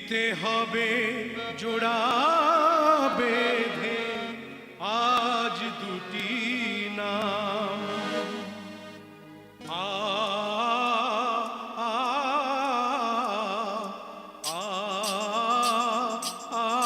দিতে হবে জোড়া বেঁধে আজ দুটি নাম আ আ আ আ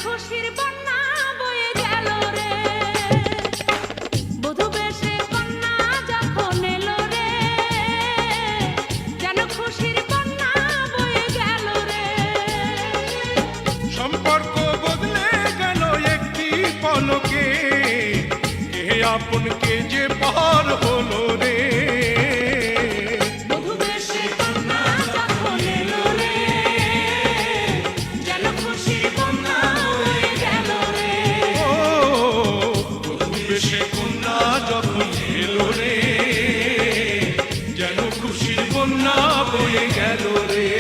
খুশির বন্যা বয়ে গেল রে বধূ বেশে কন্যা যখন এলো রে যেন খুশির বন্যা বয়ে গেল রে সম্পর্ক বদলে গেল একটি পলকে কে আপন কে যে পার হলো রে যেন খুশির বন্যা বয়ে গেল রে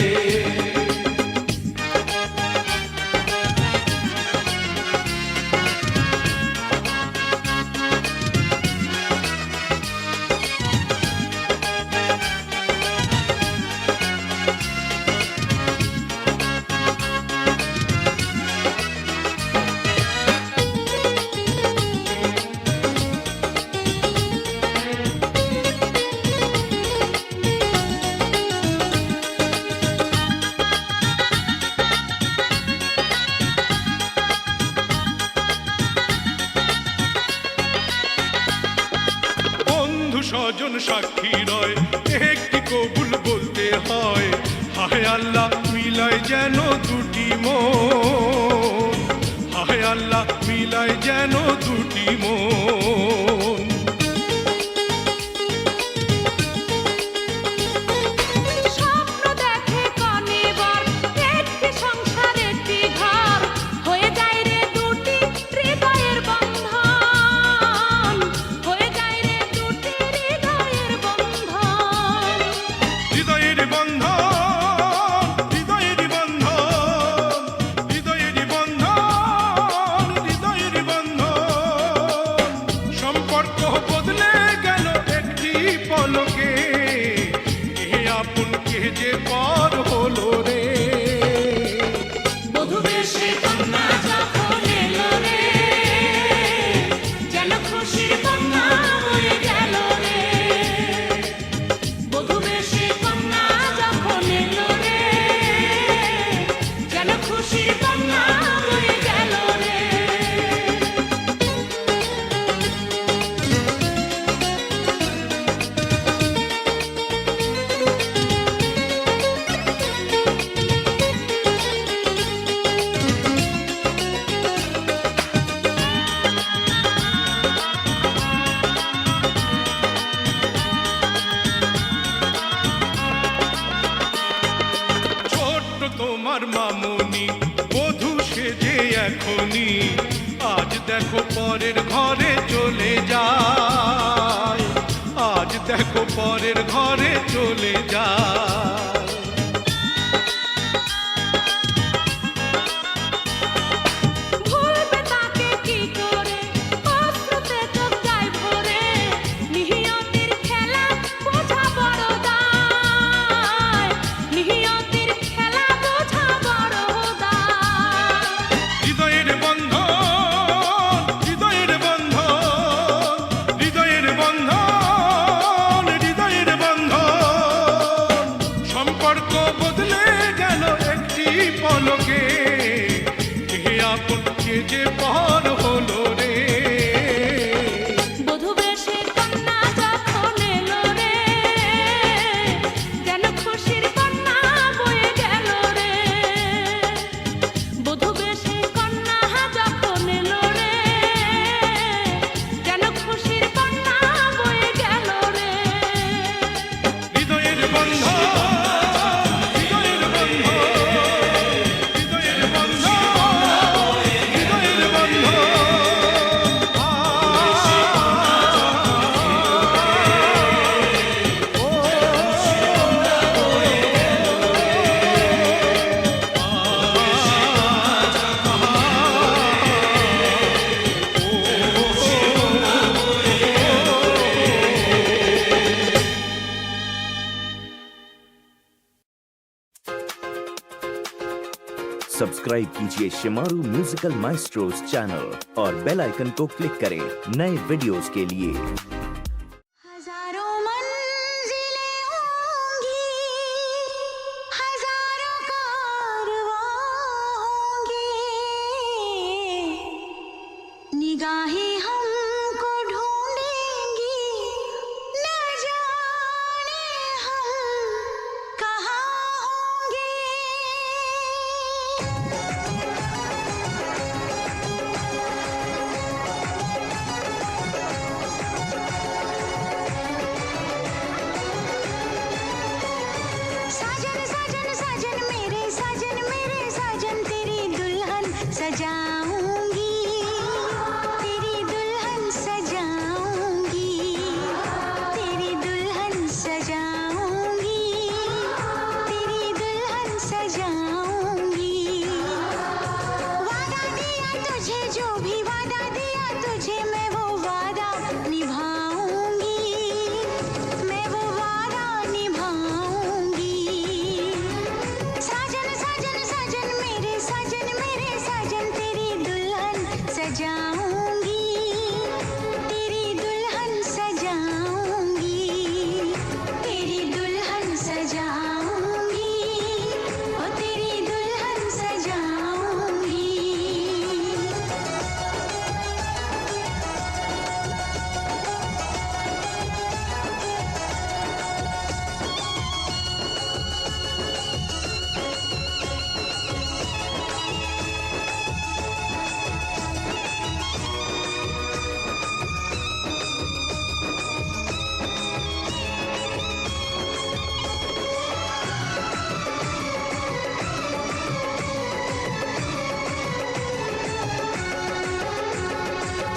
স্বজন সাক্ষী রয় একটি কবুল বলতে হয় হায় আল্লাহ মিলায় যেন দুটি মন হায় আল্লাহ মিলায় যেন দুটি মন যে পার হলো রে বধূ বেশে কন্যা যখন এলো রে যেন খুশির বন্যা বয়ে গেল রে বধূ বেশে কন্যা যখন এলো রে যেন খুশির বন্যা বয়ে গেল রে তোমার মামুনি বধূ সেজে এখনি আজ দেখো পরের ঘরে চলে যায় আজ দেখো পরের ঘরে চলে যায় পলকে কে আপন কে যে পার হলো রে বধূ বেশে কন্যা যখন এলো রে যেন খুশির বন্যা বয়ে গেল রে বধূ বেশে কন্যা যখন এলো রে যেন খুশির বন্যা বয়ে গেল রে सब्सक्राइब कीजिए शिमारू म्यूजिकल माइस्ट्रोस चैनल और बेल आइकन को क्लिक करें नए वीडियोस के लिए। हजारों मंजिलें होंगी, हजारों कारवां होंगे, निगाहें हमको ढूंढेंगी, न जाने हम कहाँ होंगे। साजन साजन साजन मेरे साजन तेरी दुल्हन सजाऊंगी, तेरी दुल्हन सजाऊंगी, तेरी दुल्हन सजाऊंगी, तेरी दुल्हन सजाऊंगी। वादा दिया तुझे, जो भी वादा दिया तुझे, मैं वो वादा निभाऊंगी, मैं वो वादा निभाऊंगी। साजन साजन साजन मेरे साजन तेरी दुल्हन सजाऊंगी, तेरी दुल्हन सजाऊंगी, तेरी दुल्हन सजाऊंगी, ओ तेरी दुल्हन सजाऊंगी।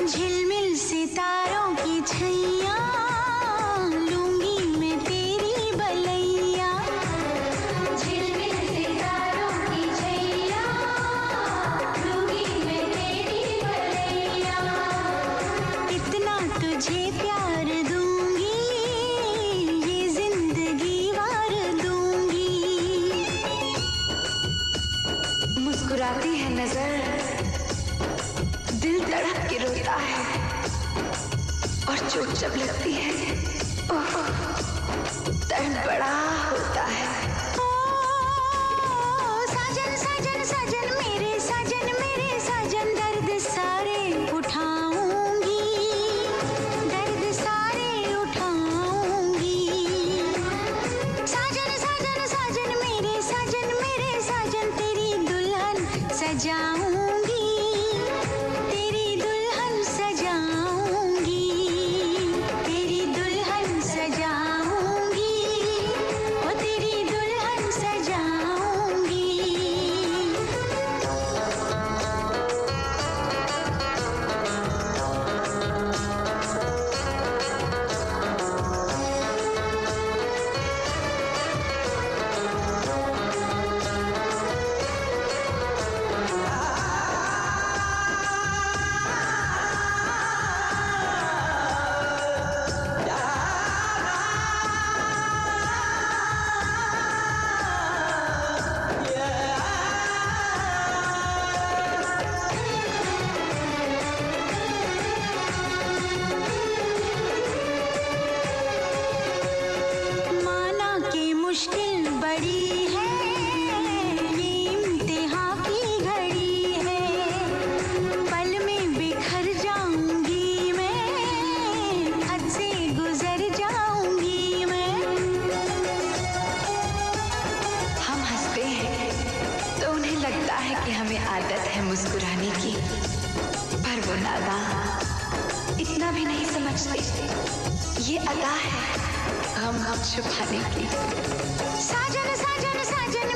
झिलमिल सितारों की छैया, लूंगी मैं तेरी बलैया। झिलमिल सितारों की छैया, लूंगी मैं तेरी बलैया। इतना तुझे प्यार दूंगी, ये जिंदगी वार दूंगी। मुस्कुराती है नजर, दिल तड़प के रोता है, और चोट जब लगती है, ओह, दर्द बड़ा होता है। ओ, साजन साजन साजन मेरे साजन दर्द सारे उठाऊंगी, दर्द सारे उठाऊंगी। साजन साजन साजन मेरे साजन तेरी दुल्हन सजाऊंगी, तेरी दुल्हन सजाऊंगी, तेरी दुल्हन सजाऊंगी, ओ तेरी दुल्हन सजाऊंगी। माना कि मुश्किल बड़ी है, ये इम्तिहां की घड़ी है। पल में बिखर जाऊंगी मैं, हद से गुजर जाऊंगी मैं। हम हंसते हैं तो उन्हें लगता है कि हमें आदत है मुस्कुराने की, पर वो नादान इतना भी नहीं समझते, ये अदा है हम छुपाने की। साजन साजन साजन